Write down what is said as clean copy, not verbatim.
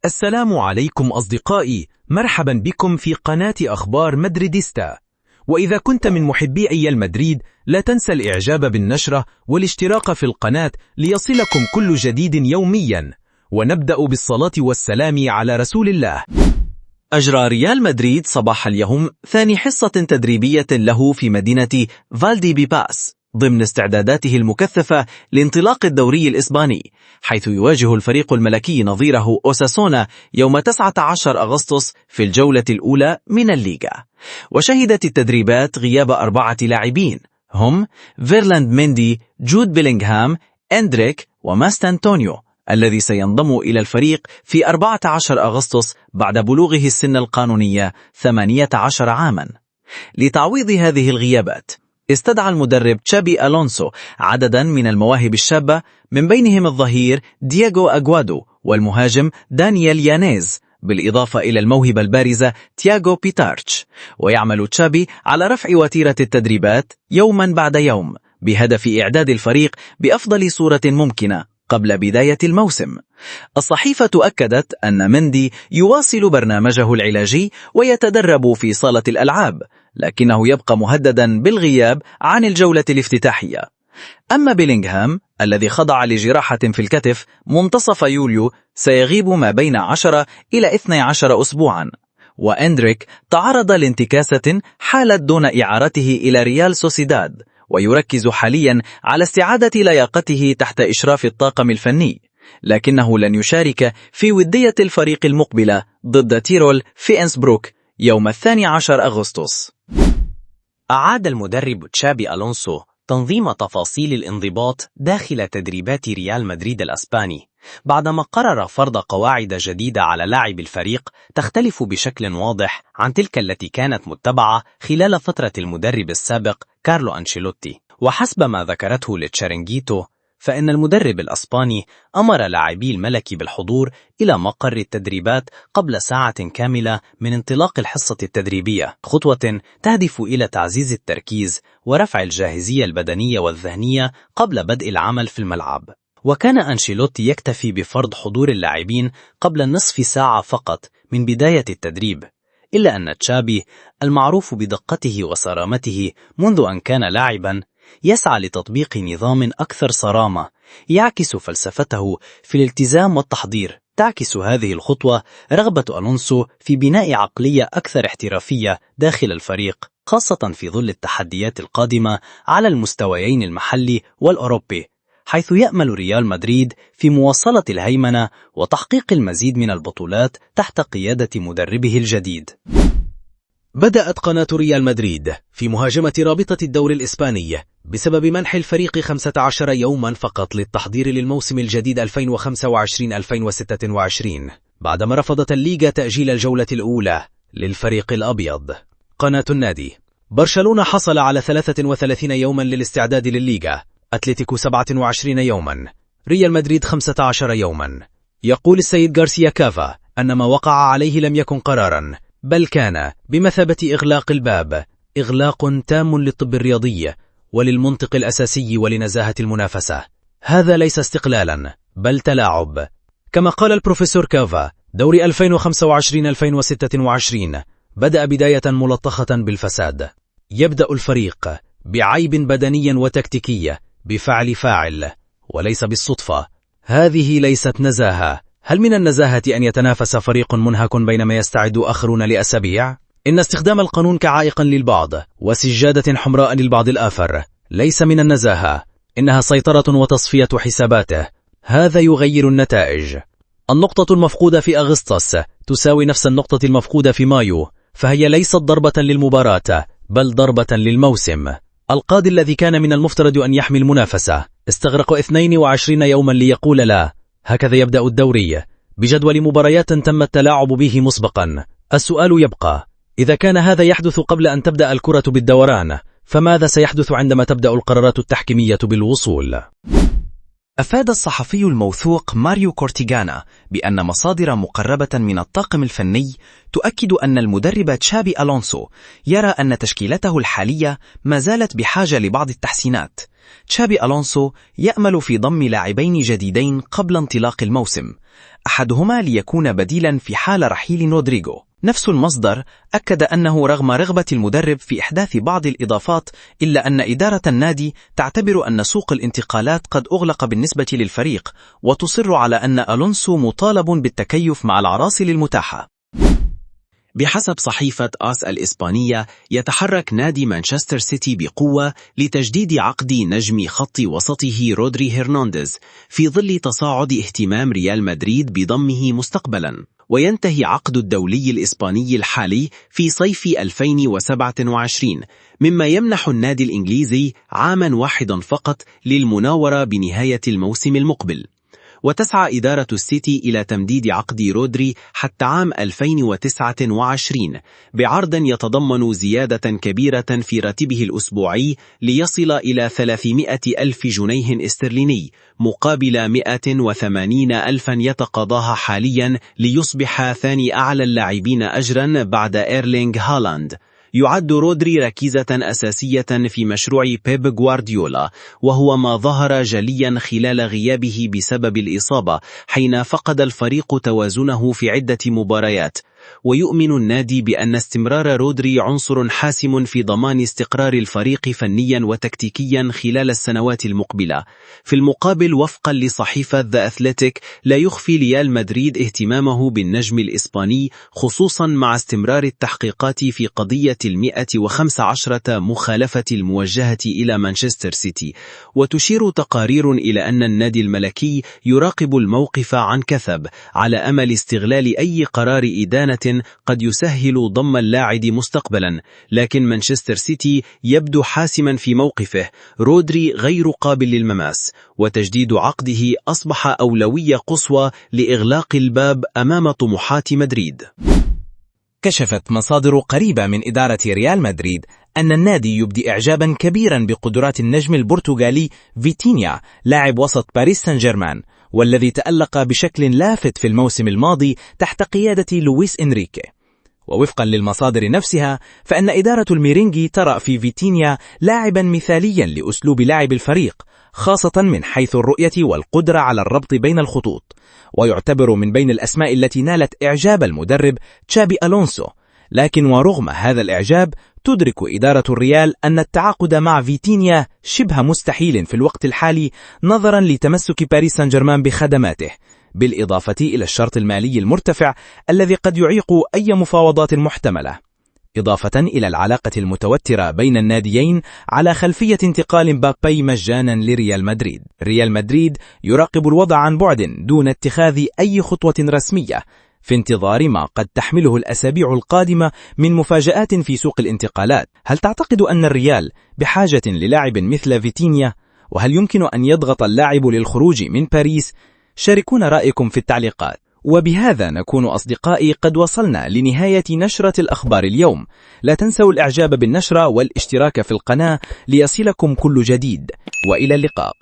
السلام عليكم أصدقائي، مرحبا بكم في قناة أخبار مدريديستا. وإذا كنت من محبي ريال مدريد لا تنسى الإعجاب بالنشرة والاشتراك في القناة ليصلكم كل جديد يوميا. ونبدأ بالصلاة والسلام على رسول الله. أجرى ريال مدريد صباح اليوم ثاني حصة تدريبية له في مدينة فالديبياس ضمن استعداداته المكثفة لانطلاق الدوري الإسباني، حيث يواجه الفريق الملكي نظيره أوساسونا يوم 19 أغسطس في الجولة الأولى من الليغا. وشهدت التدريبات غياب 4 لاعبين هم فيرلاند ميندي، جود بيلينغهام، إندريك وماستانتونيو، الذي سينضم إلى الفريق في 14 أغسطس بعد بلوغه السن القانونية 18 عاما. لتعويض هذه الغيابات استدعى المدرب تشابي ألونسو عددا من المواهب الشابة، من بينهم الظهير دييغو أغوادو والمهاجم دانيال يانيز، بالإضافة إلى الموهبة البارزة تياغو بيتارتش. ويعمل تشابي على رفع وتيرة التدريبات يوما بعد يوم بهدف إعداد الفريق بأفضل صورة ممكنة قبل بداية الموسم. الصحيفة أكدت أن مندي يواصل برنامجه العلاجي ويتدرب في صالة الألعاب، لكنه يبقى مهددا بالغياب عن الجولة الافتتاحية. أما بيلينغهام الذي خضع لجراحة في الكتف منتصف يوليو سيغيب ما بين 10 إلى 12 أسبوعا. وإندريك تعرض لانتكاسة حالت دون إعارته إلى ريال سوسيداد، ويركز حاليا على استعادة لياقته تحت إشراف الطاقم الفني، لكنه لن يشارك في ودية الفريق المقبلة ضد تيرول في إنسبروك يوم 12 أغسطس. أعاد المدرب تشابي ألونسو تنظيم تفاصيل الانضباط داخل تدريبات ريال مدريد الأسباني، بعدما قرر فرض قواعد جديدة على لاعب الفريق تختلف بشكل واضح عن تلك التي كانت متبعة خلال فترة المدرب السابق كارلو أنشيلوتي. وحسب ما ذكرته لتشارينغيتو، فإن المدرب الأسباني أمر لاعبي الملكي بالحضور إلى مقر التدريبات قبل ساعة كاملة من انطلاق الحصة التدريبية، خطوة تهدف إلى تعزيز التركيز ورفع الجاهزية البدنية والذهنية قبل بدء العمل في الملعب. وكان أنشيلوتي يكتفي بفرض حضور اللاعبين قبل نصف ساعة فقط من بداية التدريب، إلا أن تشابي المعروف بدقته وصرامته منذ أن كان لاعبا يسعى لتطبيق نظام أكثر صرامة يعكس فلسفته في الالتزام والتحضير. تعكس هذه الخطوة رغبة ألونسو في بناء عقلية أكثر احترافية داخل الفريق، خاصة في ظل التحديات القادمة على المستويين المحلي والأوروبي، حيث يأمل ريال مدريد في مواصلة الهيمنة وتحقيق المزيد من البطولات تحت قيادة مدربه الجديد. بدأت قناة ريال مدريد في مهاجمة رابطة الدوري الإسباني بسبب منح الفريق 15 يوما فقط للتحضير للموسم الجديد 2025-2026، بعدما رفضت الليغا تأجيل الجولة الأولى للفريق الأبيض. قناة النادي: برشلونة حصل على 33 يوما للاستعداد للليغا، أتلتيكو 27 يوما، ريال مدريد 15 يوما. يقول السيد غارسيا كافا أن ما وقع عليه لم يكن قرارا، بل كان بمثابة إغلاق الباب، إغلاق تام للطب الرياضي وللمنطق الأساسي ولنزاهة المنافسة. هذا ليس استقلالا بل تلاعب. كما قال البروفيسور كافا، دوري 2025-2026 بدأ بداية ملطخة بالفساد. يبدأ الفريق بعيب بدني وتكتيكي بفعل فاعل وليس بالصدفة. هذه ليست نزاهة. هل من النزاهة أن يتنافس فريق منهك بينما يستعد آخرون لأسابيع؟ إن استخدام القانون كعائق للبعض وسجادة حمراء للبعض الآخر ليس من النزاهة، إنها سيطرة وتصفية حساباته. هذا يغير النتائج. النقطة المفقودة في أغسطس تساوي نفس النقطة المفقودة في مايو، فهي ليست ضربة للمباراة بل ضربة للموسم. القاضي الذي كان من المفترض أن يحمي المنافسة استغرق 22 يوما ليقول لا. هكذا يبدأ الدوري بجدول مباريات تم التلاعب به مسبقا. السؤال يبقى: إذا كان هذا يحدث قبل أن تبدأ الكرة بالدوران، فماذا سيحدث عندما تبدأ القرارات التحكيمية بالوصول؟ أفاد الصحفي الموثوق ماريو كورتيغانا بأن مصادر مقربة من الطاقم الفني تؤكد أن المدرب تشابي ألونسو يرى أن تشكيلته الحالية ما زالت بحاجة لبعض التحسينات. تشابي ألونسو يأمل في ضم لاعبين جديدين قبل انطلاق الموسم. أحدهما ليكون بديلا في حال رحيل رودريغو. نفس المصدر أكد أنه رغم رغبة المدرب في إحداث بعض الإضافات، إلا أن إدارة النادي تعتبر أن سوق الانتقالات قد أغلق بالنسبة للفريق، وتصر على أن ألونسو مطالب بالتكيف مع العناصر المتاحة. بحسب صحيفة آس الإسبانية، يتحرك نادي مانشستر سيتي بقوة لتجديد عقد نجم خط وسطه رودري هرنانديز في ظل تصاعد اهتمام ريال مدريد بضمه مستقبلا، وينتهي عقد الدولي الإسباني الحالي في صيف 2027، مما يمنح النادي الإنجليزي عاما واحدا فقط للمناورة بنهاية الموسم المقبل. وتسعى إدارة السيتي إلى تمديد عقد رودري حتى عام 2029 بعرض يتضمن زيادة كبيرة في راتبه الأسبوعي ليصل إلى 300 ألف جنيه استرليني مقابل 180 ألفا يتقاضاها حاليا، ليصبح ثاني أعلى اللاعبين أجرا بعد إيرلينغ هالاند. يعد رودري ركيزة أساسية في مشروع بيب غوارديولا، وهو ما ظهر جليا خلال غيابه بسبب الإصابة، حين فقد الفريق توازنه في عدة مباريات. ويؤمن النادي بأن استمرار رودري عنصر حاسم في ضمان استقرار الفريق فنيا وتكتيكيا خلال السنوات المقبلة. في المقابل، وفقا لصحيفة ذا أثليتيك، لا يخفي ريال مدريد اهتمامه بالنجم الإسباني، خصوصا مع استمرار التحقيقات في قضية 115 مخالفة الموجهة إلى مانشستر سيتي. وتشير تقارير إلى أن النادي الملكي يراقب الموقف عن كثب، على أمل استغلال أي قرار إدانة قد يسهل ضم اللاعب مستقبلا. لكن مانشستر سيتي يبدو حاسما في موقفه، رودري غير قابل للمماس، وتجديد عقده أصبح أولوية قصوى لإغلاق الباب أمام طموحات مدريد. كشفت مصادر قريبة من إدارة ريال مدريد أن النادي يبدي إعجابا كبيرا بقدرات النجم البرتغالي فيتينيا لاعب وسط باريس سان جيرمان، والذي تألق بشكل لافت في الموسم الماضي تحت قيادة لويس إنريكي. ووفقا للمصادر نفسها، فإن إدارة الميرينجي ترى في فيتينيا لاعبا مثاليا لأسلوب لاعب الفريق، خاصة من حيث الرؤية والقدرة على الربط بين الخطوط، ويعتبر من بين الأسماء التي نالت إعجاب المدرب تشابي ألونسو. لكن ورغم هذا الإعجاب، تدرك إدارة الريال أن التعاقد مع فيتينيا شبه مستحيل في الوقت الحالي، نظرا لتمسك باريس سان جيرمان بخدماته، بالإضافة إلى الشرط المالي المرتفع الذي قد يعيق أي مفاوضات محتملة، إضافة إلى العلاقة المتوترة بين الناديين على خلفية انتقال مبابي مجانا لريال مدريد. ريال مدريد يراقب الوضع عن بعد دون اتخاذ أي خطوة رسمية، في انتظار ما قد تحمله الأسابيع القادمة من مفاجآت في سوق الانتقالات. هل تعتقد أن الريال بحاجة للاعب مثل فيتينيا؟ وهل يمكن أن يضغط اللاعب للخروج من باريس؟ شاركونا رأيكم في التعليقات. وبهذا نكون أصدقائي قد وصلنا لنهاية نشرة الأخبار اليوم. لا تنسوا الإعجاب بالنشرة والاشتراك في القناة ليصلكم كل جديد، وإلى اللقاء.